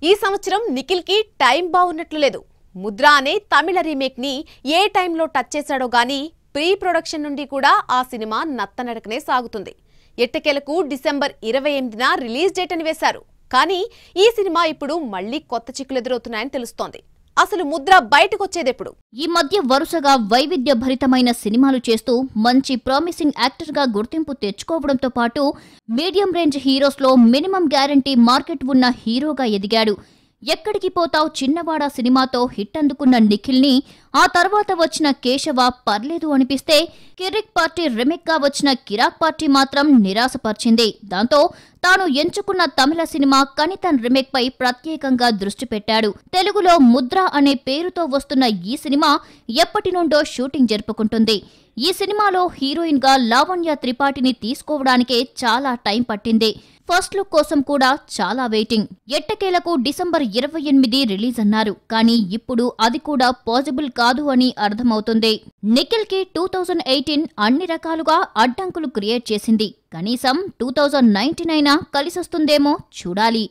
ఈ సంవత్సరం నిఖిల్ కి టైం బాగున్నట్లు లేదు. ముద్ర అనే తమిళ రీమేక్ ని ఏ టైంలో టచ్ చేశాడో గానీ ప్రీ ప్రొడక్షన్ నుండి కూడా ఆ సినిమా నత్తనడకనే సాగుతుంది. ఎట్టకేలకు డిసెంబర్ 28న రిలీజ్ డేట్ అని వేశారు. కానీ ఈ సినిమా ఇప్పుడు మళ్లీ కొత్త చిక్కులు ఎదురవుతున్నాయని తెలుస్తోంది. అసలు ముద్ర బయటకు వచ్చేదెప్పుడు? ఈ మధ్య వరుసగా వైవిధ్యభరితమైన సినిమాలు చేస్తూ మంచి ప్రామిసింగ్ యాక్టర్ గా గుర్తింపు తెచ్చుకోవడంతో పాటు మీడియం రేంజ్ హీరోస్ లో మినిమం గ్యారంటీ మార్కెట్ ఉన్న హీరోగా ఎదిగాడు. ఎక్కడికి పోతావ్ చిన్నవాడా సినిమాతో హిట్ అందుకున్న నిఖిల్ ని ఆ తర్వాత వచ్చిన కేశవ పర్లేదు అనిపిస్తే కిరిక్ పార్టీ రిమేక్ గా వచ్చిన కిరాక్ పార్టీ మాత్రం నిరాశపరిచింది. దాంతో తాను ఎంచుకున్న తమిళ సినిమా కనితన్ రిమేక్ పై ప్రత్యేకంగా దృష్టి పెట్టాడు. తెలుగులో ముద్ర అనే పేరుతో వస్తున్న ఈ సినిమా ఎప్పటి నుండో షూటింగ్ జరుపుకుంటుంది. ఈ సినిమాలో హీరోయిన్ గా లావణ్య త్రిపాఠిని తీసుకోవడానికే చాలా టైం పట్టింది. ఫస్ట్ లుక్ కోసం కూడా చాలా వెయిటింగ్. ఎట్టకేలకు డిసెంబర్ 28 రిలీజ్ అన్నారు. కానీ ఇప్పుడు అది కూడా పాసిబుల్ కాదు అని అర్థమవుతుంది. నిఖిల్ కి 2018 అన్ని రకాలుగా అడ్డంకులు క్రియేట్ చేసింది. కనీసం 2019 అయినా కలిసొస్తుందేమో చూడాలి.